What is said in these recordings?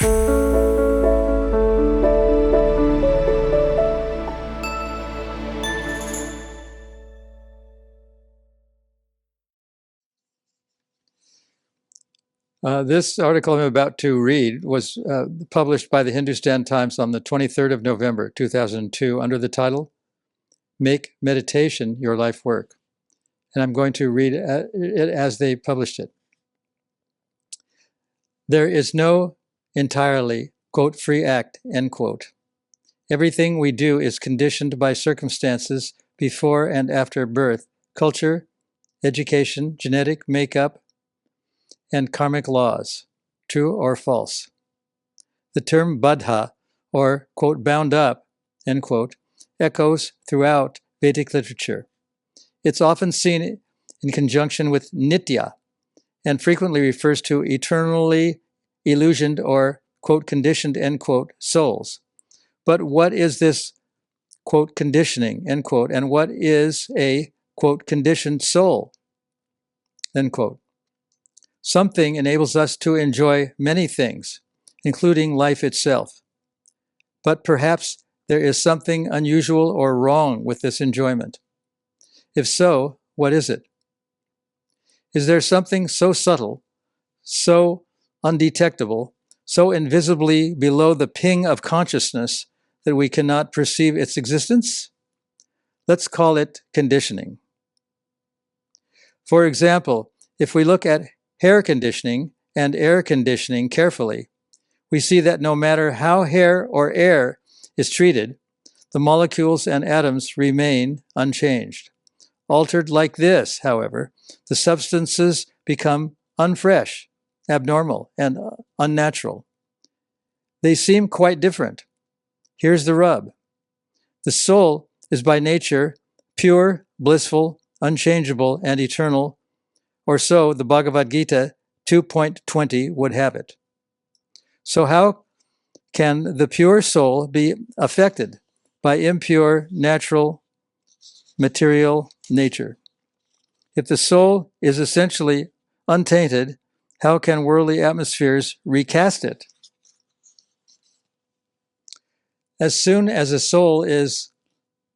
This article I'm about to read was published by the Hindustan Times on the 23rd of November, 2002, under the title, Make Meditation Your Life Work. And I'm going to read it as they published it. There is no entirely, quote, free act, end quote. Everything we do is conditioned by circumstances before and after birth, culture, education, genetic makeup, and karmic laws, true or false. The term baddha, or, quote, bound up, end quote, echoes throughout Vedic literature. It's often seen in conjunction with nitya, and frequently refers to eternally illusioned or, quote, conditioned, end quote, souls. But what is this, quote, conditioning, end quote, and what is a, quote, conditioned soul, end quote? Something enables us to enjoy many things, including life itself. But perhaps there is something unusual or wrong with this enjoyment. If so, what is it? Is there something so subtle, so undetectable, so invisibly below the ping of consciousness that we cannot perceive its existence? Let's call it conditioning. For example, if we look at hair conditioning and air conditioning carefully, we see that no matter how hair or air is treated, the molecules and atoms remain unchanged. Altered like this, however, the substances become unfresh, abnormal, and unnatural. They seem quite different. Here's the rub. The soul is by nature pure, blissful, unchangeable, and eternal, or so the Bhagavad Gita 2.20 would have it. So how can the pure soul be affected by impure, natural, material nature? If the soul is essentially untainted, how can worldly atmospheres recast it? As soon as a soul is,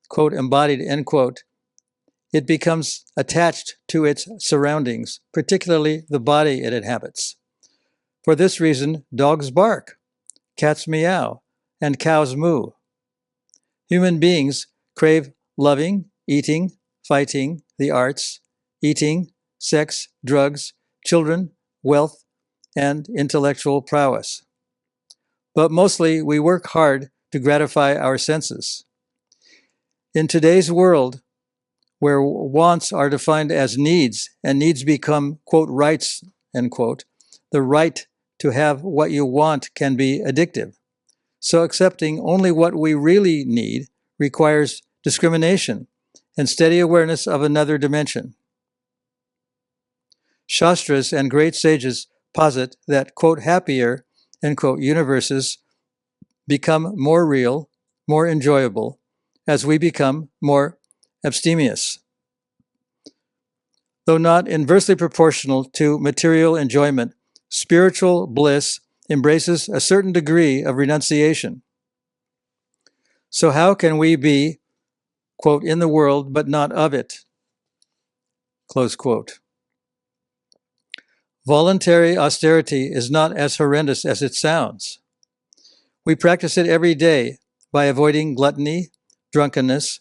quote, embodied, end quote, it becomes attached to its surroundings, particularly the body it inhabits. For this reason, dogs bark, cats meow, and cows moo. Human beings crave loving, eating, fighting, the arts, eating, sex, drugs, children, wealth, and intellectual prowess. But mostly we work hard to gratify our senses. In today's world, where wants are defined as needs, and needs become, quote, rights, end quote, the right to have what you want can be addictive. So accepting only what we really need requires discrimination and steady awareness of another dimension. Shastras and great sages posit that, quote, happier, end quote, universes become more real, more enjoyable, as we become more abstemious. Though not inversely proportional to material enjoyment, spiritual bliss embraces a certain degree of renunciation. So how can we be, quote, in the world but not of it, close quote? Voluntary austerity is not as horrendous as it sounds. We practice it every day by avoiding gluttony, drunkenness,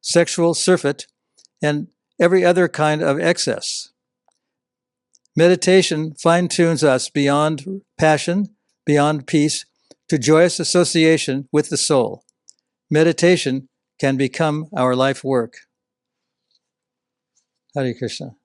sexual surfeit, and every other kind of excess. Meditation fine-tunes us beyond passion, beyond peace, to joyous association with the soul. Meditation can become our life work. Hare Krishna.